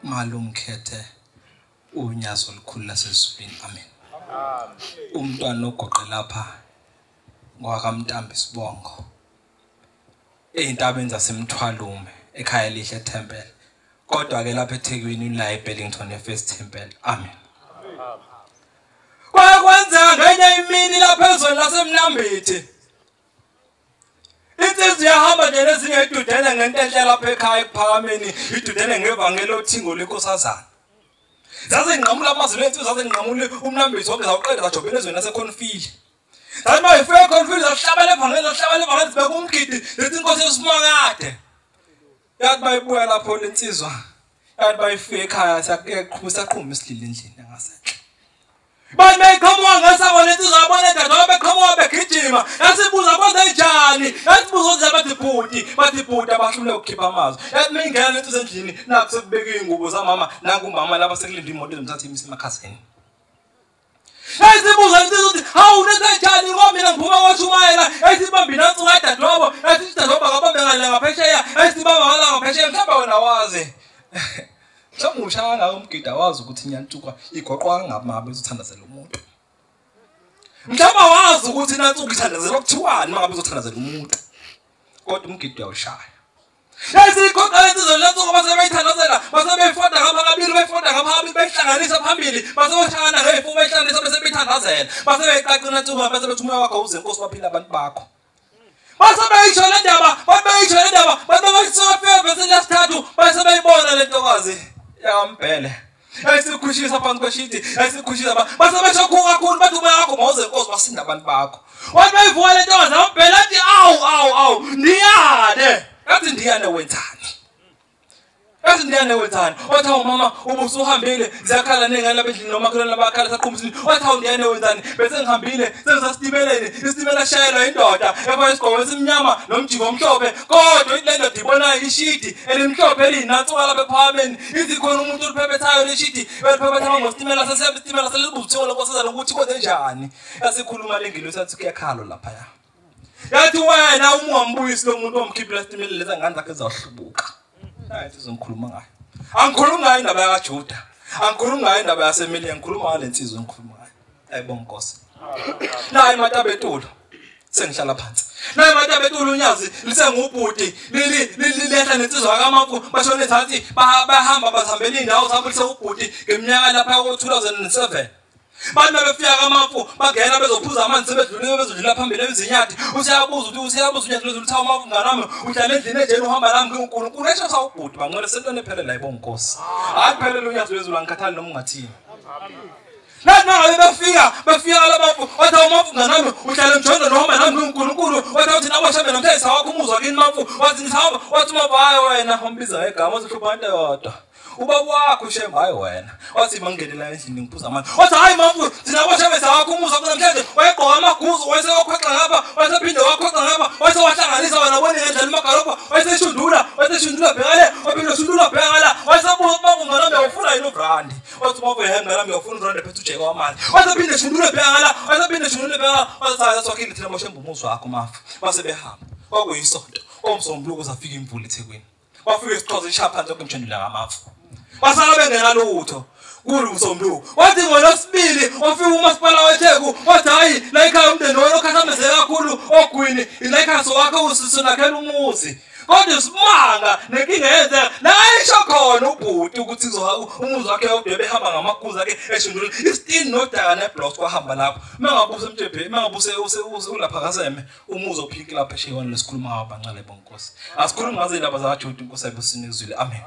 malumkhethe unyazo olukhulu lasezulwini amen. Umntwana ogoqe lapha ngwakamntambi Sibongo eintabeni zasemthwalume ekhaya lihle eThempele, kodwa ke lapha eThekwini la eBellington eFirst Temple amen. Kwakwenza ngenye imini lapha ezweni laseMnambithi insizwa yahamba nje nezinye idudene ngentenhle lapha ekhaya ekuphakameni, idudene ngevangeli othingo lenkosazana. Zazenqamula amazwi ensizwa, zazenqamule uMnambithi wonke zawuqeda zajobela ezweni laseKhonfili. Zathi bayifike eKhonfili zahlabela evangeli zibeka umgidi lethi inkosi yesimakade. Yathi bayibuya lapho lensizwa, yathi bayifike ekhaya saqhuma isilile endlini engasenhle. Bathi beyiqhamuka ngesabo lensizwa yabona dadwa beqhamuka begijima, yasibuza kwenze njani, yasibuza ukuthi bathi bhuti abahlule ukukhipha amazwi. Yathi mingena lensizwa endlini nakho sekubeka ingubo zamama nanku umama laba sekulinda imoto ezomthatha imisa emakhasini. Yasibuza lensizwa ukuthi hawu nenze njani ngoba mina ngiphuma kwaShumayela, yasibambi nansi kadadwabo, yasithi dadwabo akabambe ngale ngaphesheya, yasibamba ngala ngaphesheya, mhlawumbe wena wazi. Samusha ngawo umgida wazi ukuthi inyantuka igoqwa ngamabe ezothandazela umuntu. Mhlawumbe wazi ukuthi inyantuka ithandazela ukuthiwani mangabe ezothandazela umuntu. Kodwa umgidi uyawushaya. Yasikhokha lensizwa lensuku basebeyithandazela, basebeyifonda ngapha kabili, beyifonda ngapha kabili, beyihlanganisa phambili, basebeshayana ngeyifuba beyihlanganisa bese beyithandazela. Basebeyiqaqina lensuku bese bethi umoya wakho uze inkosi baphila abantu bakho. Basebeyisho le ndaba, basebeyisofika bese lesithathu, basebeyibona le ntokazi yambhele. Yasikhushisa phansi kweshiti, yasikhushisa basebesho kakhulu bathi umoya wakho mawuze inkosi basinda abantu bakho. Wathi beyivuka le ntokazi yambhele athi awu ndiyane. Yathi ndiyane wenzani? Wathi mama ubusuhambile ziyakhala nengane labendlini noma khona labakhala saqhumisini. Wathi ndiyane wenzani? Bese ngihambile sesasitimeleni, isitimela shayelwa indoda efa isigqoko esimnyama nomjingo omhlophe, kodwa le ndoda ibona ishidi elimhlophe elinatsuka lapha ephakameni. Izikhona umuntu oliphephethayo leshidi eliphephetha ngositimela sesiyabisitimela selibuthiwe lonkosazana ukuthi kwenze njani. Yasikhuluma lengilo sathi kuyakhalo lapha ya. Yathi wena ungambuyisi lo muntu omkhiphila isitimela leza ngane zakhe zawahlubuka. Hayi sizongikhuluma ngayo. Angikhuluma ngayo indaba yaJuda. Angikhulumi ngayo indaba yaseMelia, ngikhuluma ngale nsizwa engikhuluma ngayo. Ayibonga Nkosi. Nayi Matabetulo. Sengihlala phansi. Nayi Matabetulo unyazi lisengubhuti liyehla nensizwa kaMafu bashone phansi bahamba bahambela indawo zabo lisebhuti ngeminyaka lapha ko-2007. Bantu befika kaMafu bagena bezophuza amanzi sebedlula phambili ezinyathi uyabuza unyathi lezulitha uMafu nganami uhlala endlini ejeni uhamba nami kuNkulunkulu esho sawubhuti bangcwele sentone ephelele ayibonga Nkosi. Hayi phelele unyathi lezulu angikhathali noma ungathini. Nabe befika labafu wathi uMafu nganami uhlala emjondo nohamba nami kuNkulunkulu wathi uthina abashabe nomthayisa wakho umuzwa kini Mafu wathi ngihamba wathi uMafu hayi wena umbiza ngegama uzohlupha into yodwa. Ubaba wakho shemba hayi wena wathi mangenela endlini ngiphuza amanzi wathi hayi Mafu thina abashabeza wakho umuzwa kunamhlanje wayegqoka amaguzu wayese wakhwexa ngapha wasephinde wakhwexa ngapha wayese wahlanganisa wena bone ngendlela emagalopha wayeseshundula bhekale waphinde shundula bhekala wayesebuza Mafu nganami uyafuna yini ubrandi wathi Mafu yena nganami uyafuna ubrandi phethe ujeke wamanzi wasephinde shundula bhekala wathi sakhile thina moshemba umuzwa wakho Mafu wasebehamba kwakuyisonto omsombuluko uzafika imvula eThekwini wafika isiXhosa ishapha nje kumshendula ngamafu basala bengena lutho kuLusombuluko wathi ngolosibili wafika umasipala weTheku wathi hayi la ekhaya umndeni wena okhathamezeka kakhulu ogwini ila ekhaya wakho usisunakhela umuzi kodwa isimanga nenkinga yenzeka la isho khona ubhuti ukuthi umuzi wakhe udwe behamba ngamaguza akhe eshundula istin nodaka neblocks kwahamba lapho mangabuse mtshephe mangabuse ulapha kaseme umuzi ophiki lapha eshiwana lesikhuluma abancane bonkosi asikhuluma ngaze indaba zaJuda inkosi ayibusini izwile amen.